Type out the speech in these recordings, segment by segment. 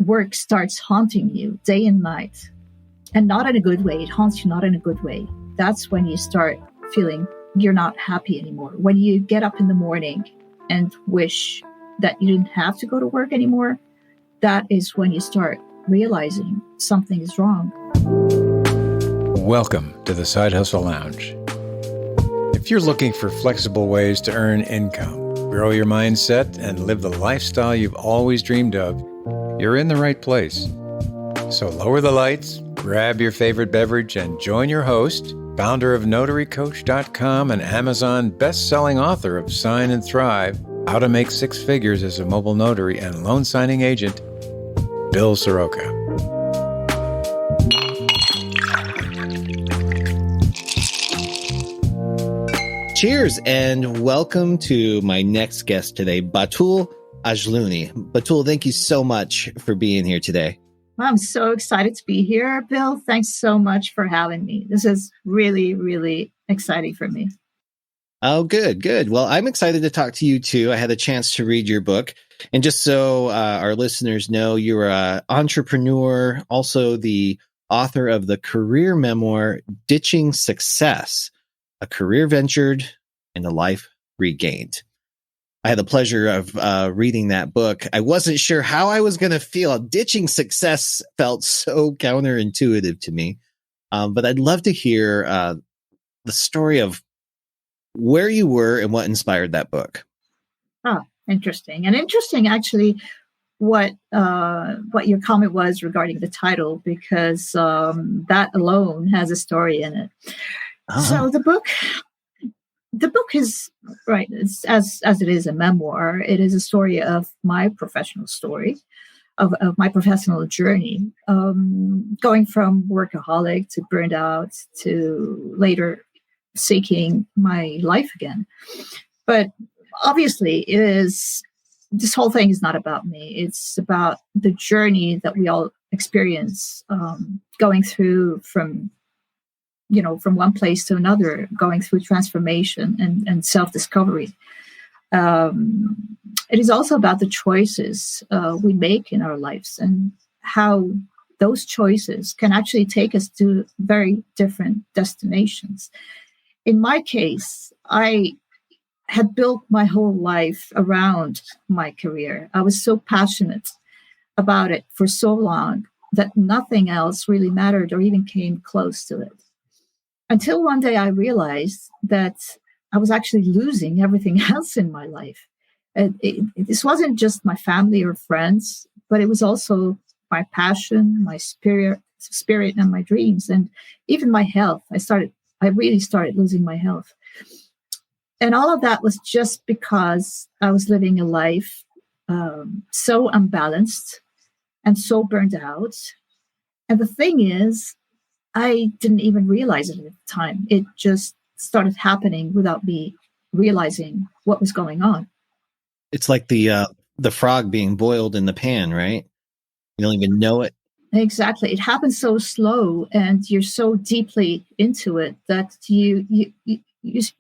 work starts haunting you day and night, and not in a good way, it haunts you not in a good way, that's when you start feeling you're not happy anymore. When you get up in the morning and wish that you didn't have to go to work anymore, that is when you start realizing something is wrong. Welcome to the Side Hustle Lounge. If you're looking for flexible ways to earn income, grow your mindset, and live the lifestyle you've always dreamed of, you're in the right place. So lower the lights, grab your favorite beverage, and join your host, founder of NotaryCoach.com and Amazon best-selling author of Sign and Thrive, How to Make Six Figures as a Mobile Notary and Loan Signing Agent, Bill Soroka. Cheers, and welcome to my next guest today, Batoul Ajlouni. Batoul, thank you so much for being here today. I'm so excited to be here, Bill. Thanks so much for having me. This is really, really exciting for me. Oh, good. Well, I'm excited to talk to you too. I had a chance to read your book. And just so our listeners know, you're an entrepreneur, also the author of the career memoir, Ditching Success, a career ventured and a life regained. I had the pleasure of reading that book. I wasn't sure how I was going to feel. Ditching success felt so counterintuitive to me. But I'd love to hear the story of where you were and what inspired that book. Oh, interesting. And interesting, actually, what your comment was regarding the title, because that alone has a story in it. So the book is right. It's, as it is a memoir, it is a story of my professional story, of my professional journey, going from workaholic to burned out to later seeking my life again. But obviously, this whole thing is not about me. It's about the journey that we all experience, going through from one place to another, going through transformation and self-discovery. It is also about the choices we make in our lives and how those choices can actually take us to very different destinations. In my case, I had built my whole life around my career. I was so passionate about it for so long that nothing else really mattered or even came close to it. Until one day I realized that I was actually losing everything else in my life. This wasn't just my family or friends, but it was also my passion, my spirit and my dreams, and even my health. I really started losing my health. And all of that was just because I was living a life so unbalanced and so burned out. And the thing is, I didn't even realize it at the time. It just started happening without me realizing what was going on. It's like the frog being boiled in the pan, right? You don't even know it. Exactly. It happens so slow, and you're so deeply into it that you're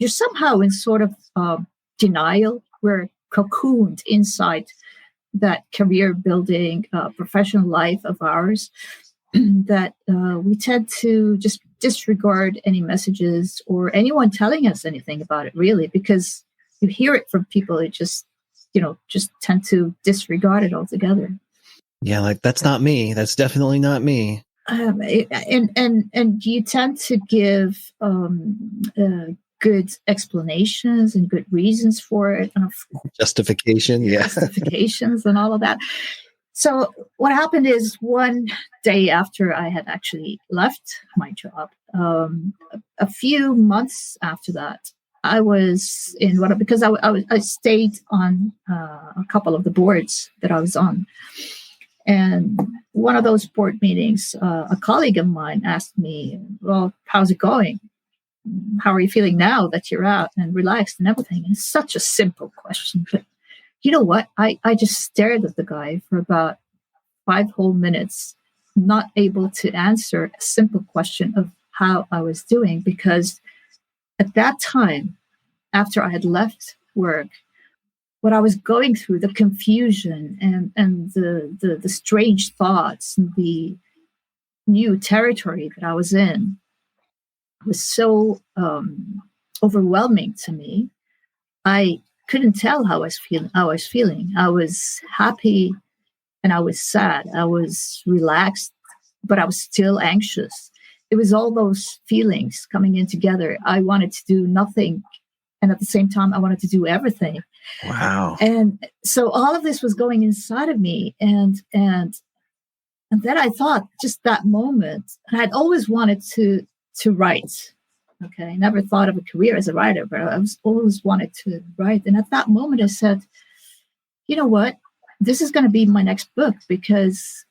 somehow in sort of denial. We're cocooned inside that career building, professional life of ours. That we tend to just disregard any messages or anyone telling us anything about it, really, because you hear it from people. It just tend to disregard it altogether. Yeah, like that's not me. That's definitely not me. And you tend to give good explanations and good reasons for it. Justification, yeah. Justifications and all of that. So what happened is, one day after I had actually left my job, a few months after that, I was in because I stayed on a couple of the boards that I was on. And one of those board meetings, a colleague of mine asked me, well, how's it going? How are you feeling now that you're out and relaxed and everything? And it's such a simple question, but you know what? I just stared at the guy for about 5 whole minutes, not able to answer a simple question of how I was doing, because at that time, after I had left work, what I was going through, the confusion and the strange thoughts and the new territory that I was in was so overwhelming to me. I couldn't tell how I was feeling. I was happy and I was sad. I was relaxed, but I was still anxious. It was all those feelings coming in together. I wanted to do nothing, and at the same time, I wanted to do everything. Wow. And so all of this was going inside of me, and then I thought, just that moment, and I'd always wanted to write. Okay, I never thought of a career as a writer, but I was always wanted to write. And at that moment, I said, you know what? This is going to be my next book, because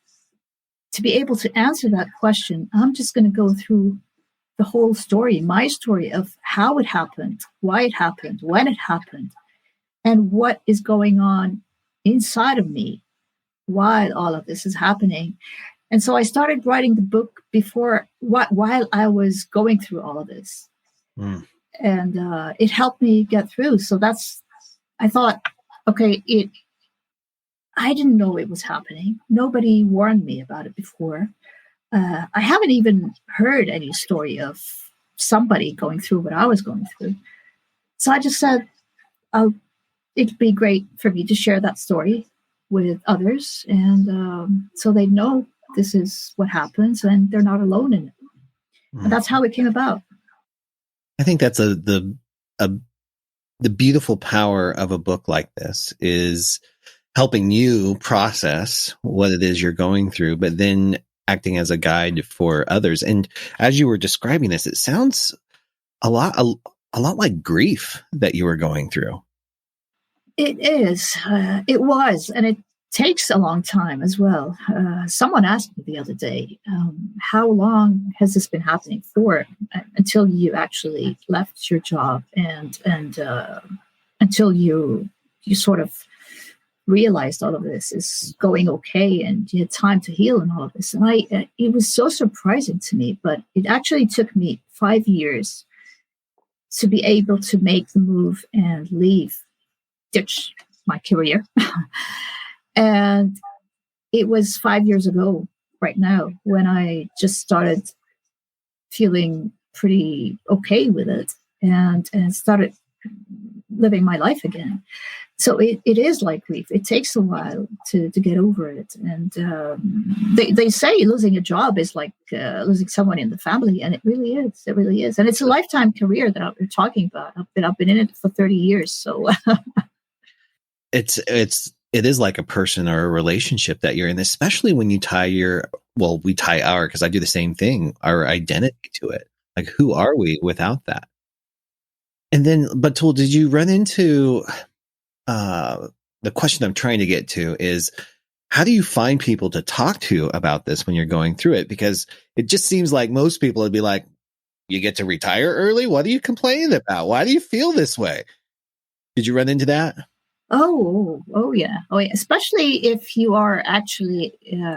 to be able to answer that question, I'm just going to go through the whole story, my story of how it happened, why it happened, when it happened, and what is going on inside of me while all of this is happening. And so I started writing the book while I was going through all of this. Mm. And it helped me get through. So I thought, okay, I didn't know it was happening. Nobody warned me about it before. I haven't even heard any story of somebody going through what I was going through. So I just said, it'd be great for me to share that story with others. And so they know this is what happens and they're not alone in it. And that's how it came about. I think that's the beautiful power of a book like this is helping you process what it is you're going through, but then acting as a guide for others. And as you were describing this, it sounds a lot like grief that you were going through. It is. It was. And it takes a long time as well. Someone asked me the other day, how long has this been happening for, until you actually left your job and until you sort of realized all of this is going okay and you had time to heal and all of this. And it was so surprising to me, but it actually took me 5 years to be able to make the move and ditch my career. And it was 5 years ago right now when I just started feeling pretty okay with it and started living my life again. So it is like grief. It takes a while to get over it. And they say losing a job is like losing someone in the family. And it really is. It really is. And it's a lifetime career that we're talking about. I've been in it for 30 years. So it is like a person or a relationship that you're in, especially when you we tie because I do the same thing, our identity to it. Like, who are we without that? And then, Batoul, did you run into the question I'm trying to get to is, how do you find people to talk to about this when you're going through it? Because it just seems like most people would be like, you get to retire early? What are you complaining about? Why do you feel this way? Did you run into that? Oh yeah. Especially if you are actually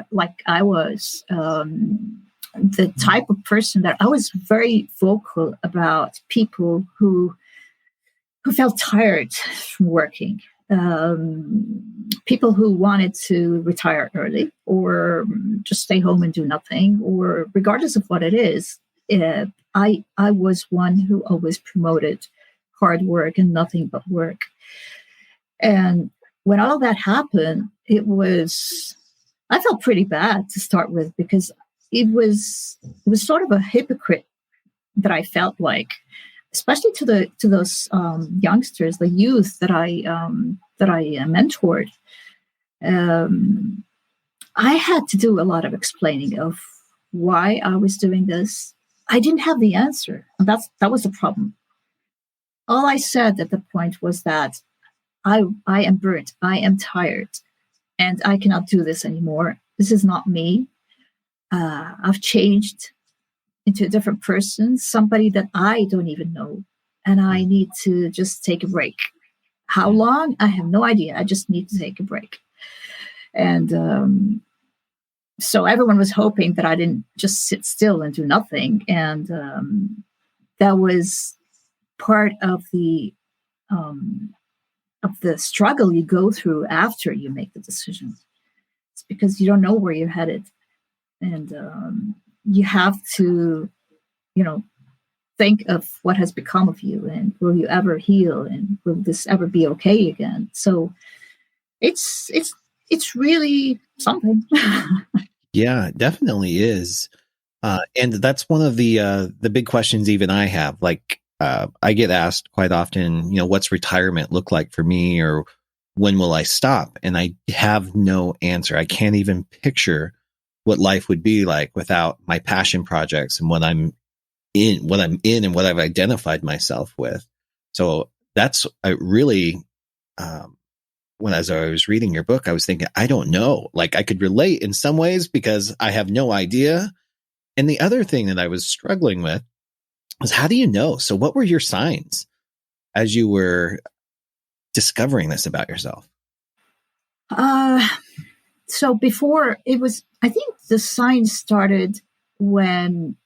like I was, the type of person that I was very vocal about people who felt tired from working, people who wanted to retire early or just stay home and do nothing, or regardless of what it is. I was one who always promoted hard work and nothing but work. And when all of that happened, I felt pretty bad to start with, because it was sort of a hypocrite that I felt like, especially to those youngsters, the youth that I mentored. I had to do a lot of explaining of why I was doing this. I didn't have the answer. And that was the problem. All I said at the point was that I am burnt, I am tired, and I cannot do this anymore. This is not me. I've changed into a different person, somebody that I don't even know, and I need to just take a break. How long? I have no idea. I just need to take a break. And so everyone was hoping that I didn't just sit still and do nothing. And that was part of the of the struggle you go through after you make the decision. It's because you don't know where you're headed, and you have to, think of what has become of you, and will you ever heal, and will this ever be okay again? So it's really something. Yeah, it definitely is. And that's one of the big questions even I have. Like, I get asked quite often, what's retirement look like for me, or when will I stop? And I have no answer. I can't even picture what life would be like without my passion projects and what I'm in and what I've identified myself with. So that's really, as I was reading your book, I was thinking, I don't know. Like, I could relate in some ways because I have no idea. And the other thing that I was struggling with was, how do you know? So what were your signs as you were discovering this about yourself? So before it was, I think the signs started when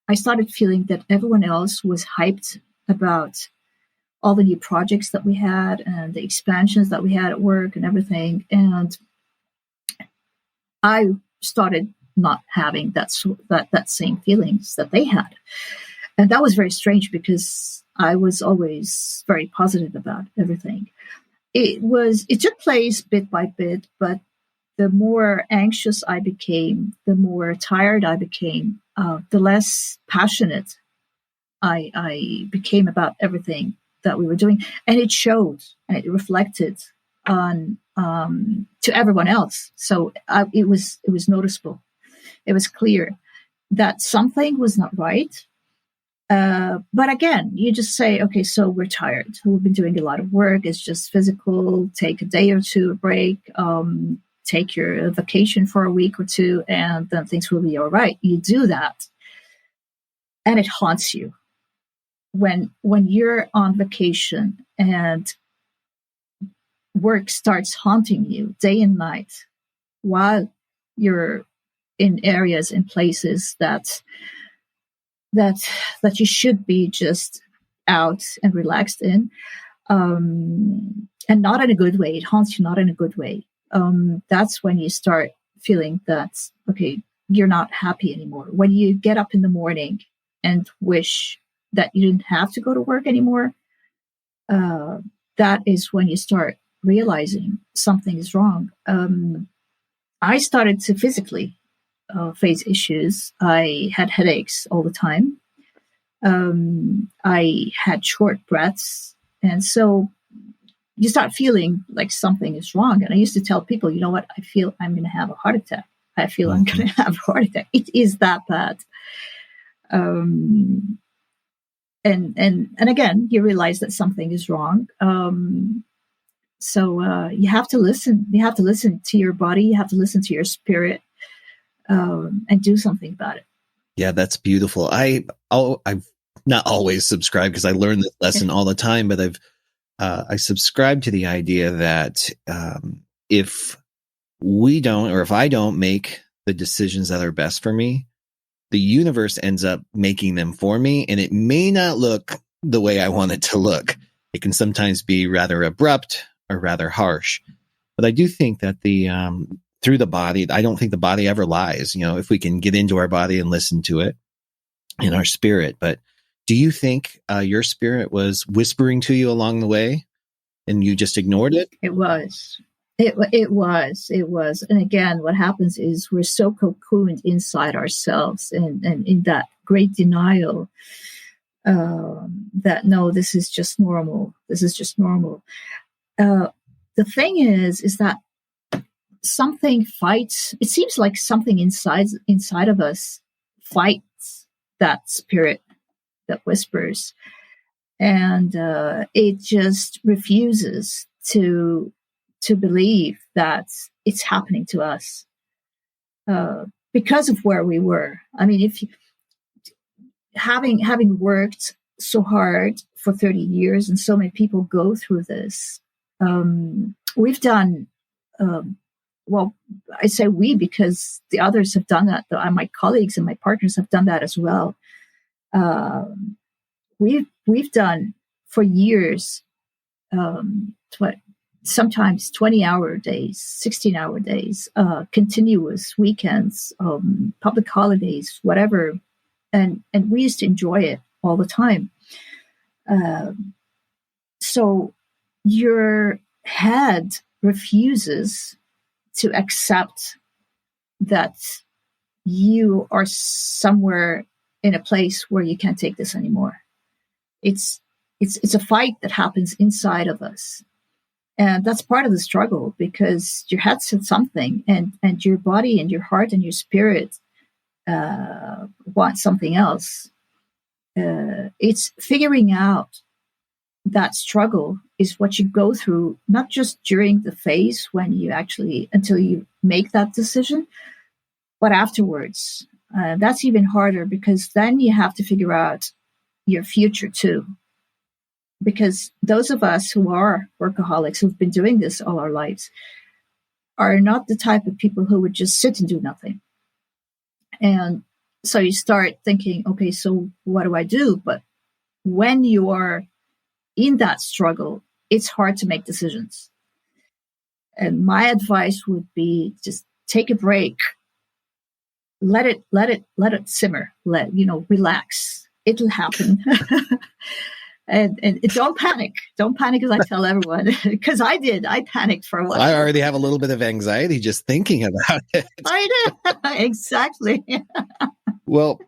I started feeling that everyone else was hyped about all the new projects that we had and the expansions that we had at work and everything. And I started not having that same feelings that they had. And that was very strange because I was always very positive about everything. It took place bit by bit, but the more anxious I became, the more tired I became, the less passionate I became about everything that we were doing. And it showed, and it reflected on to everyone else. So it was noticeable. It was clear that something was not right. But again, you just say, okay, so we're tired. We've been doing a lot of work. It's just physical. Take a day or two a break. Take your vacation for a week or two, and then things will be all right. You do that, and it haunts you. When you're on vacation and work starts haunting you day and night while you're in areas and places that you should be just out and relaxed in, and not in a good way. It haunts you not in a good way. That's when you start feeling that, okay, you're not happy anymore. When you get up in the morning and wish that you didn't have to go to work anymore, that is when you start realizing something is wrong. I started to physically face issues. I had headaches all the time. I had short breaths. And so you start feeling like something is wrong. And I used to tell people, you know what, I feel I'm going to have a heart attack. I feel I'm going to have a heart attack. It is that bad. And again, you realize that something is wrong. So you have to listen. You have to listen to your body. You have to listen to your spirit, and do something about it. Yeah, that's beautiful. I've not always subscribed because I learn this lesson all the time, but I subscribe to the idea that if I don't make the decisions that are best for me, the universe ends up making them for me, and it may not look the way I want it to look. It can sometimes be rather abrupt or rather harsh. But I do think that through the body, I don't think the body ever lies, if we can get into our body and listen to it in our spirit. But do you think your spirit was whispering to you along the way and you just ignored it? It was. It was. And again, what happens is we're so cocooned inside ourselves and in that great denial that, no, this is just normal. This is just normal. The thing is that something fights. It seems like something inside of us fights that spirit that whispers, and it just refuses to believe that it's happening to us because of where we were. I mean, if you, having worked so hard for 30 years, and so many people go through this, we've done. Well, I say we because the others have done that. My colleagues and my partners have done that as well. We've done for years sometimes 20-hour days, 16-hour days, continuous weekends, public holidays, whatever. And we used to enjoy it all the time. So your head refuses to accept that you are somewhere in a place where you can't take this anymore. It's a fight that happens inside of us. And that's part of the struggle, because your head said something, and your body and your heart and your spirit want something else. It's figuring out that struggle is what you go through, not just during the phase when you actually, until you make that decision, but afterwards. That's even harder, because then you have to figure out your future too. Because those of us who are workaholics, who've been doing this all our lives, are not the type of people who would just sit and do nothing. And so you start thinking, okay, so what do I do? But when you are in that struggle, it's hard to make decisions. And my advice would be just take a break. Let it simmer. Relax. It'll happen. And don't panic. Don't panic, as I tell everyone, because I did. I panicked for a while. I already have a little bit of anxiety just thinking about it. I did. Exactly. Well,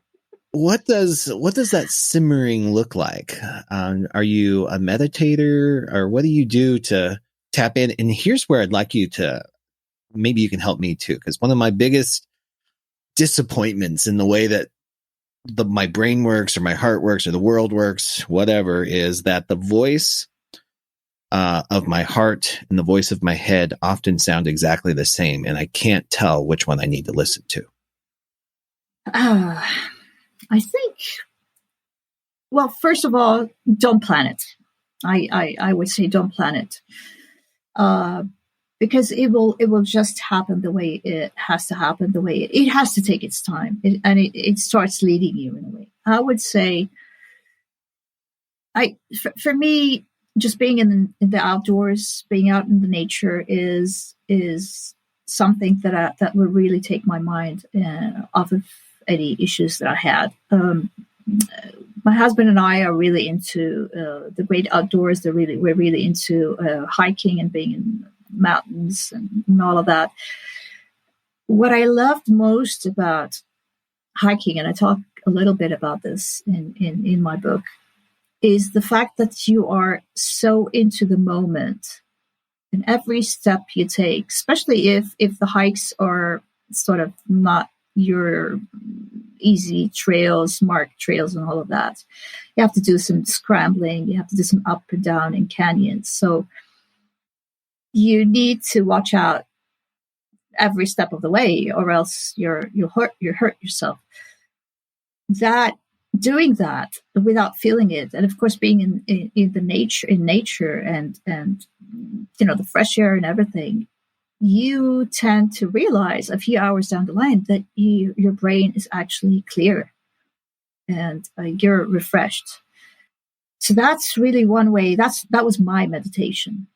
what does that simmering look like? Are you a meditator, or what do you do to tap in? And here's where I'd like you to, maybe you can help me too, because one of my biggest disappointments in the way that my brain works, or my heart works, or the world works, whatever, is that the voice of my heart and the voice of my head often sound exactly the same, and I can't tell which one I need to listen to. I think, well, first of all, don't plan it. I would say don't plan it. Because it will just happen the way it has to happen, the way it has to take its time. It starts leading you in a way. I would say, for me, just being in the outdoors, being out in the nature is something that will really take my mind off of any issues that I had. My husband and I are really into the great outdoors. We're really into hiking and being in mountains and all of that. What I loved most about hiking, and I talk a little bit about this in my book, is the fact that you are so into the moment in every step you take, especially if the hikes are sort of not your easy trails, marked trails and all of that. You have to do some scrambling, you have to do some up and down in canyons. So you need to watch out every step of the way, or else you'll hurt yourself. Doing that without feeling it, and of course being in nature and the fresh air and everything, you tend to realize a few hours down the line that your brain is actually clear and you're refreshed. So that's really one way. That was my meditation.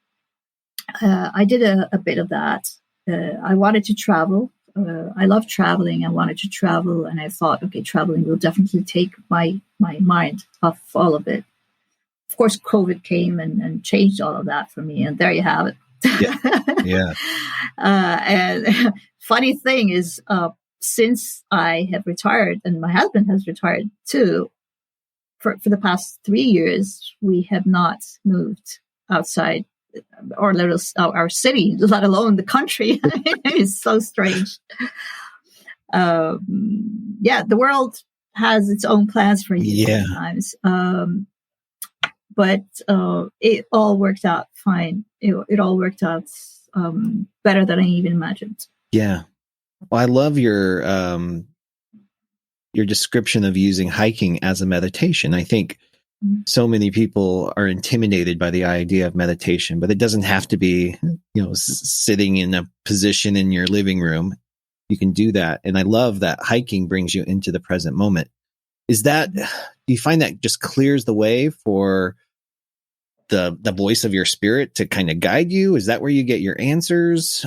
I did a bit of that. I wanted to travel. I love traveling. I wanted to travel, and I thought, okay, traveling will definitely take my mind off all of it. Of course, COVID came and changed all of that for me, and there you have it. Yeah. And funny thing is, since I have retired, and my husband has retired too, for the past 3 years, we have not moved outside our city, let alone the country. It's so strange. The world has its own plans for you sometimes. But it all worked out fine. It all worked out better than I even imagined. Yeah. Well, I love your description of using hiking as a meditation. I think so many people are intimidated by the idea of meditation, but it doesn't have to be, sitting in a position in your living room. You can do that. And I love that hiking brings you into the present moment. Do you find that just clears the way for the voice of your spirit to kind of guide you? Is that where you get your answers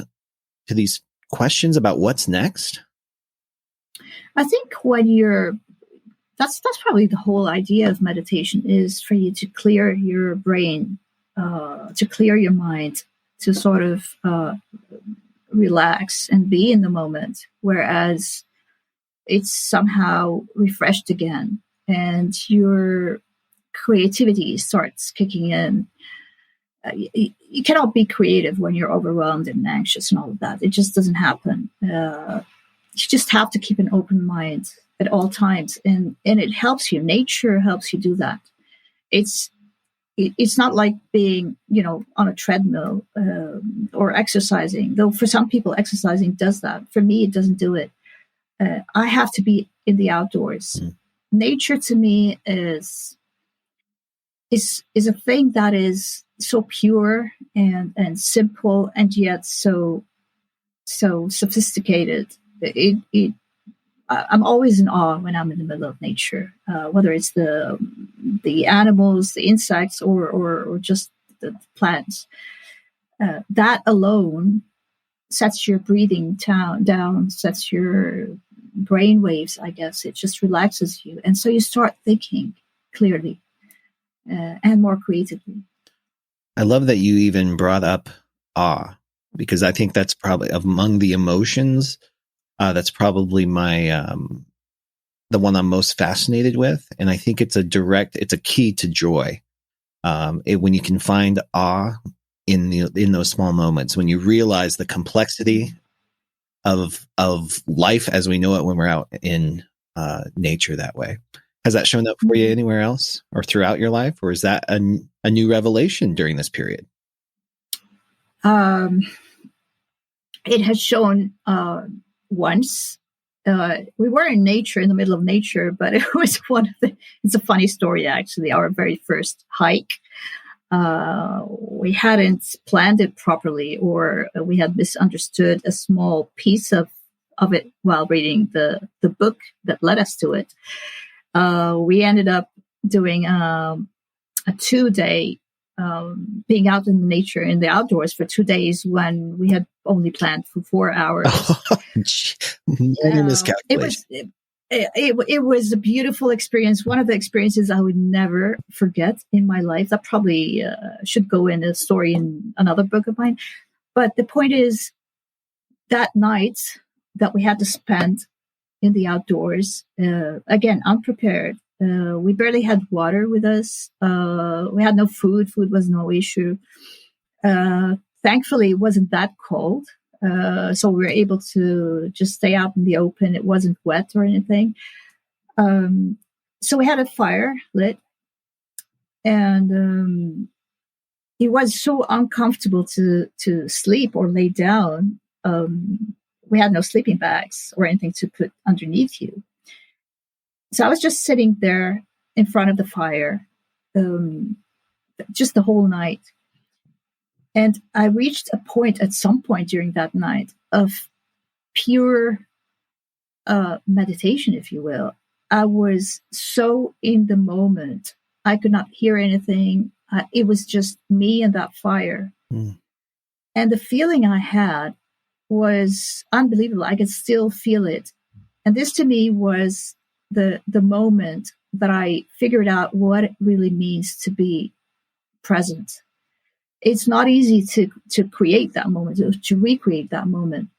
to these questions about what's next? I think that's probably the whole idea of meditation, is for you to clear your brain, to clear your mind, to sort of relax and be in the moment, whereas it's somehow refreshed again and your creativity starts kicking in. You cannot be creative when you're overwhelmed and anxious and all of that. It just doesn't happen. You just have to keep an open mind at all times, and it helps you. Nature helps you do that. It's not like being, on a treadmill or exercising, though for some people exercising does that. For me, it doesn't do it. I have to be in the outdoors. Nature to me is a thing that is so pure and simple, and yet so sophisticated. I'm always in awe when I'm in the middle of nature, whether it's the animals, the insects, or just the plants. That alone sets your breathing down, sets your brain waves, I guess. It just relaxes you. And so you start thinking clearly and more creatively. I love that you even brought up awe, because I think that's probably among the emotions. That's probably the one I'm most fascinated with. And I think it's a key to joy. When you can find awe in those small moments, when you realize the complexity of life as we know it when we're out in nature that way. Has that shown up for you anywhere else or throughout your life? Or is that a new revelation during this period? It has shown once. We were in nature, in the middle of nature, but it was it's a funny story, actually. Our very first hike, we hadn't planned it properly, or we had misunderstood a small piece of it while reading the book that led us to it. We ended up doing a 2-day being out in nature, in the outdoors for 2 days, when we had only planned for 4 hours. It was a beautiful experience. One of the experiences I would never forget in my life. That probably should go in a story in another book of mine. But the point is, that night that we had to spend in the outdoors, again, unprepared. We barely had water with us. We had no food. Food was no issue. Thankfully, it wasn't that cold. So we were able to just stay out in the open. It wasn't wet or anything. So we had a fire lit. And it was so uncomfortable to sleep or lay down. We had no sleeping bags or anything to put underneath you. So I was just sitting there in front of the fire, just the whole night. And I reached a point at some point during that night of pure meditation, if you will. I was so in the moment. I could not hear anything. It was just me and that fire. And the feeling I had was unbelievable. I could still feel it. And this to me was the moment that I figured out what it really means to be present. It's not easy to create that moment, to recreate that moment.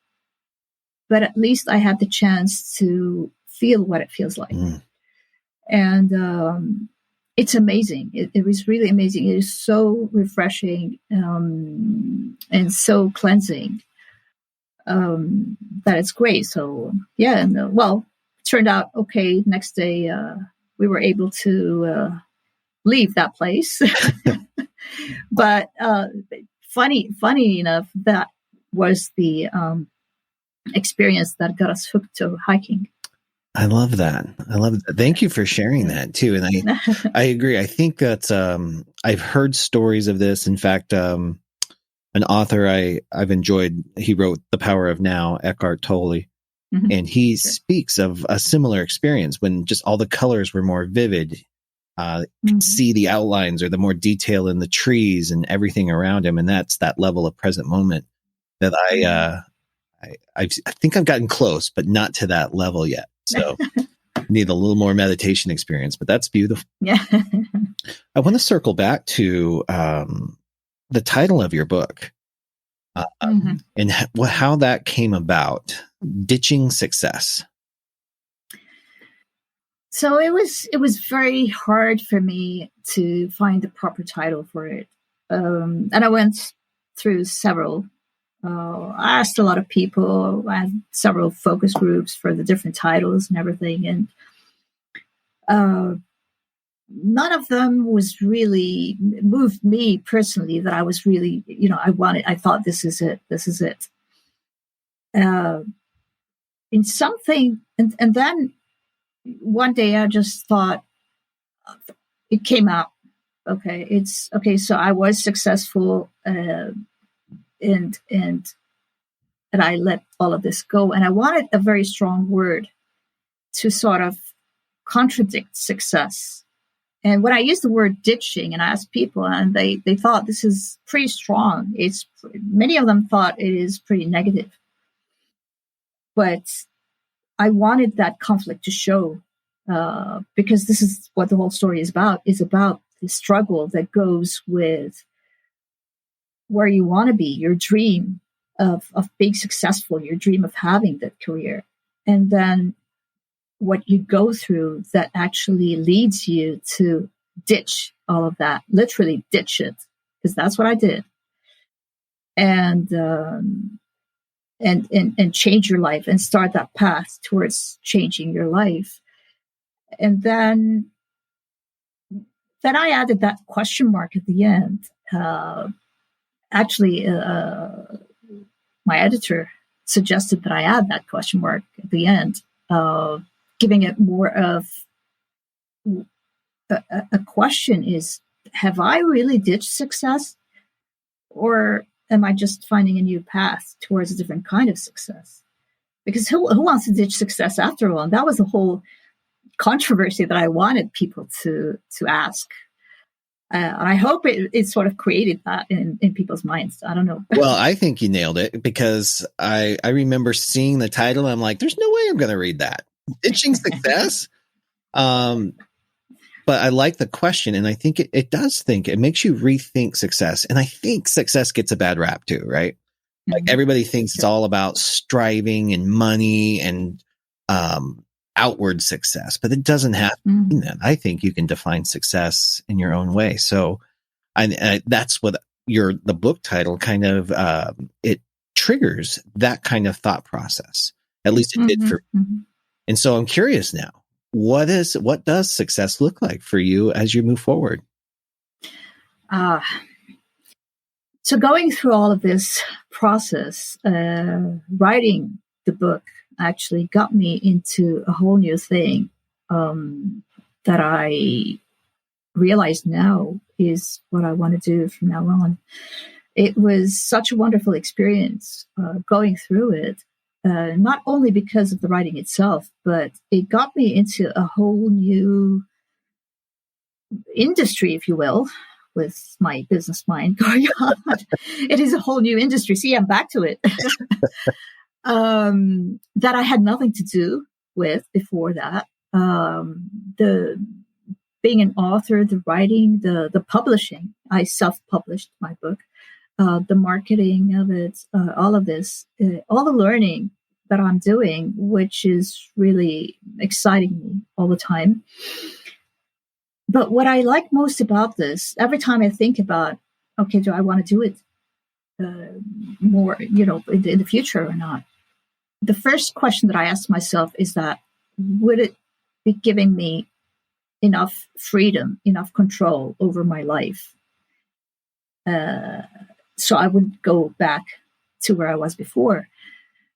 But at least I had the chance to feel what it feels like. And it's amazing. It was really amazing. It is so refreshing and so cleansing that it's great. So, yeah. And turned out okay. Next day, we were able to leave that place. But funny enough, that was the experience that got us hooked to hiking. I love that. Thank you for sharing that too. And I agree. I think that I've heard stories of this. In fact, an author I've enjoyed, he wrote The Power of Now, Eckhart Tolle. And he speaks of a similar experience when just all the colors were more vivid. see the outlines or the more detail in the trees and everything around him. And that's that level of present moment that I think I've gotten close, but not to that level yet. So need a little more meditation experience, but that's beautiful. Yeah. I want to circle back to the title of your book and how that came about, Ditching Success. So it was very hard for me to find the proper title for it. And I went through several. I asked a lot of people. I had several focus groups for the different titles and everything. And none of them was really moved me personally that I was really, I thought this is it. This is it. In something, and then one day I just thought, it came out. Okay, it's okay. So I was successful, and I let all of this go. And I wanted a very strong word to sort of contradict success. And when I used the word ditching, and I asked people, and they thought this is pretty strong. Many of them thought it is pretty negative. But I wanted that conflict to show, because this is what the whole story is about the struggle that goes with where you want to be, your dream of being successful, your dream of having that career. And then what you go through that actually leads you to ditch all of that, literally ditch it, because that's what I did. And change your life and start that path towards changing your life. And then I added that question mark at the end. My editor suggested that I add that question mark at the end, giving it more of a question is, have I really ditched success? Or am I just finding a new path towards a different kind of success? Because who wants to ditch success after all? And that was the whole controversy that I wanted people to ask. And I hope it sort of created that in people's minds. I don't know. Well, I think you nailed it, because I remember seeing the title. I'm like, there's no way I'm going to read that. Ditching Success. But I like the question, and I think it makes you rethink success. And I think success gets a bad rap too, right? Like everybody thinks it's all about striving and money and outward success, but it doesn't have to mean that. I think you can define success in your own way. So that's what the book title kind of, it triggers that kind of thought process. At least it did for me. And so I'm curious now, what does success look like for you as you move forward? So going through all of this process, writing the book actually got me into a whole new thing that I realize now is what I want to do from now on. It was such a wonderful experience going through it, not only because of the writing itself, but it got me into a whole new industry, if you will, with my business mind going on. It is a whole new industry. See, I'm back to it. That I had nothing to do with before that. The being an author, the writing, the publishing. I self-published my book. The marketing of it, all of this, all the learning that I'm doing, which is really exciting me all the time. But what I like most about this, every time I think about, okay, do I want to do it more, in the future or not? The first question that I ask myself is that, would it be giving me enough freedom, enough control over my life? So I wouldn't go back to where I was before.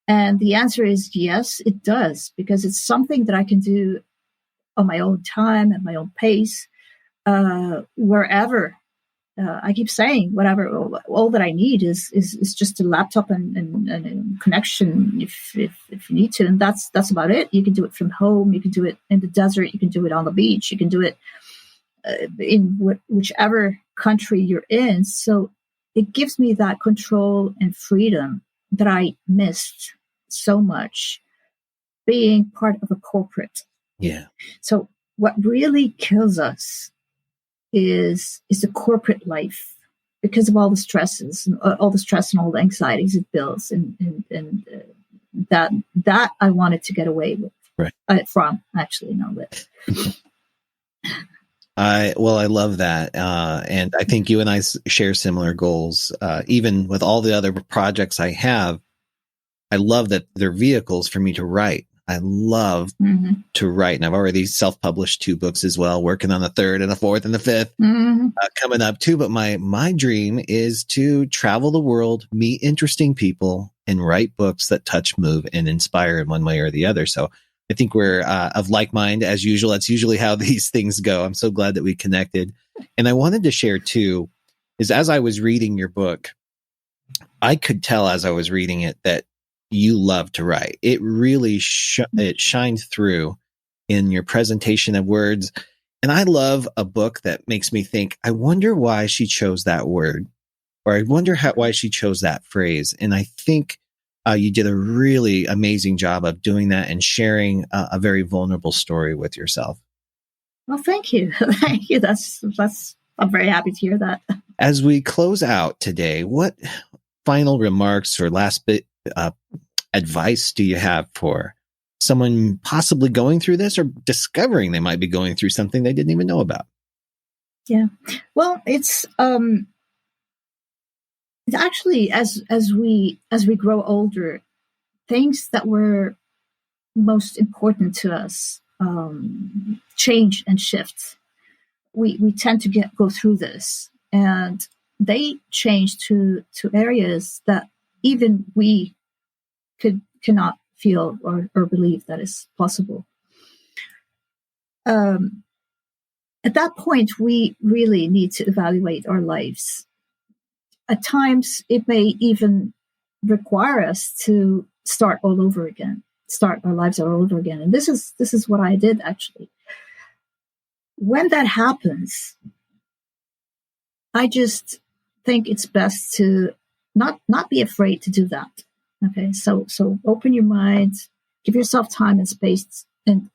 And the answer is yes, it does, because it's something that I can do on my own time, at my own pace, wherever. I keep saying, whatever, all that I need is just a laptop and connection if you need to. And that's about it. You can do it from home. You can do it in the desert. You can do it on the beach. You can do it in whichever country you're in. So it gives me that control and freedom that I missed so much being part of a corporate. Yeah. So what really kills us is the corporate life, because of all the stresses and all the anxieties it builds, and that I wanted to get away with. Right. From actually, not with. I love that. And I think you and I share similar goals. Even with all the other projects I have, I love that they're vehicles for me to write. I love to write. And I've already self-published 2 books as well, working on the 3rd and the 4th and the 5th coming up too. But my dream is to travel the world, meet interesting people, and write books that touch, move, and inspire in one way or the other. So I think we're of like mind as usual. That's usually how these things go. I'm so glad that we connected. And I wanted to share too, is as I was reading your book, I could tell as I was reading it that you love to write. It really it shined through in your presentation of words. And I love a book that makes me think, I wonder why she chose that word, or I wonder why she chose that phrase. And I think you did a really amazing job of doing that and sharing a very vulnerable story with yourself. Well, thank you. Thank you. I'm very happy to hear that. As we close out today, what final remarks or last bit advice do you have for someone possibly going through this or discovering they might be going through something they didn't even know about? Yeah. Well, it's actually, as we grow older, things that were most important to us change and shift. We tend to go through this, and they change to areas that even we cannot feel or believe that is possible. At that point, we really need to evaluate our lives. At times, it may even require us to start all over again, start our lives all over again. And this is what I did, actually. When that happens, I just think it's best to not be afraid to do that. Okay, so open your mind, give yourself time and space, and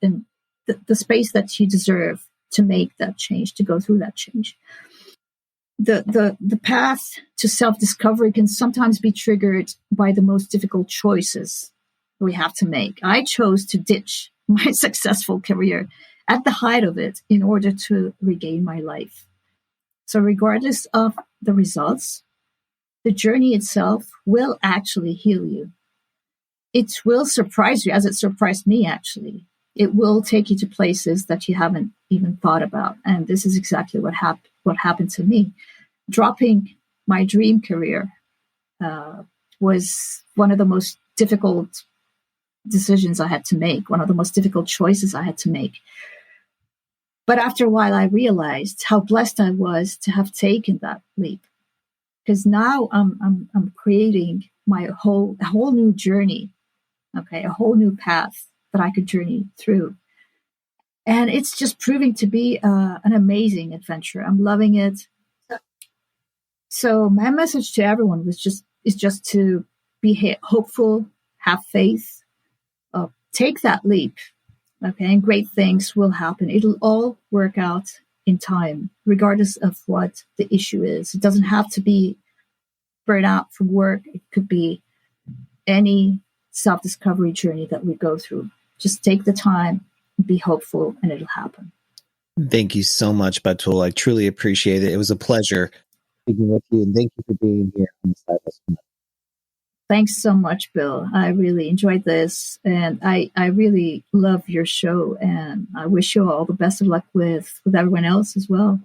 the space that you deserve to make that change, to go through that change. The path to self-discovery can sometimes be triggered by the most difficult choices we have to make. I chose to ditch my successful career at the height of it in order to regain my life. So regardless of the results, the journey itself will actually heal you. It will surprise you, as it surprised me, actually. It will take you to places that you haven't even thought about. And this is exactly what happened to me. Dropping my dream career was one of the most difficult decisions I had to make, one of the most difficult choices I had to make. But after a while, I realized how blessed I was to have taken that leap, because now I'm creating a whole new journey, okay, a whole new path that I could journey through, and it's just proving to be an amazing adventure. I'm loving it. So my message to everyone is just to be hopeful, have faith, take that leap. Okay, and great things will happen. It'll all work out in time, regardless of what the issue is. It doesn't have to be burnout from work. It could be any self-discovery journey that we go through. Just take the time, be hopeful, and it'll happen. Thank you so much, Batoul. I truly appreciate it. It was a pleasure speaking with you, and thank you for being here on the Sidehustle. Thanks so much, Bill. I really enjoyed this, and I really love your show, and I wish you all the best of luck with everyone else as well.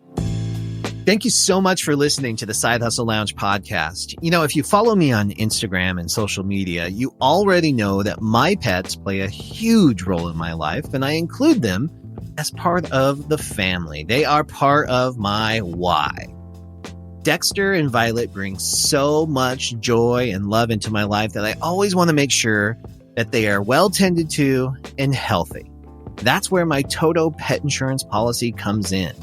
Thank you so much for listening to the Side Hustle Lounge podcast. You know, if you follow me on Instagram and social media, you already know that my pets play a huge role in my life, and I include them as part of the family. They are part of my why. Dexter and Violet bring so much joy and love into my life that I always want to make sure that they are well tended to and healthy. That's where my Toto pet insurance policy comes in.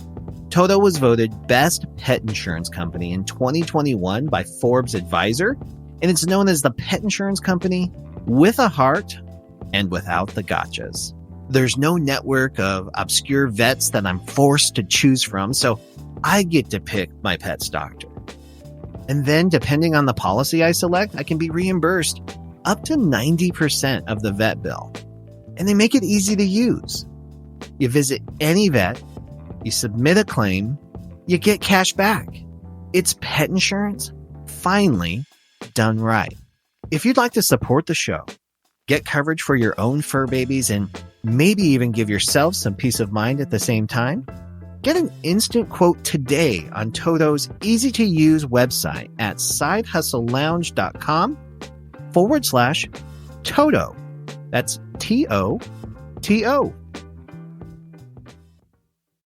Toto was voted Best Pet Insurance Company in 2021 by Forbes Advisor, and it's known as the pet insurance company with a heart and without the gotchas. There's no network of obscure vets that I'm forced to choose from, so I get to pick my pet's doctor. And then, depending on the policy I select, I can be reimbursed up to 90% of the vet bill. And they make it easy to use. You visit any vet, you submit a claim, you get cash back. It's pet insurance, finally done right. If you'd like to support the show, get coverage for your own fur babies, and maybe even give yourself some peace of mind at the same time, get an instant quote today on Toto's easy-to-use website at sidehustlelounge.com/Toto. That's Toto.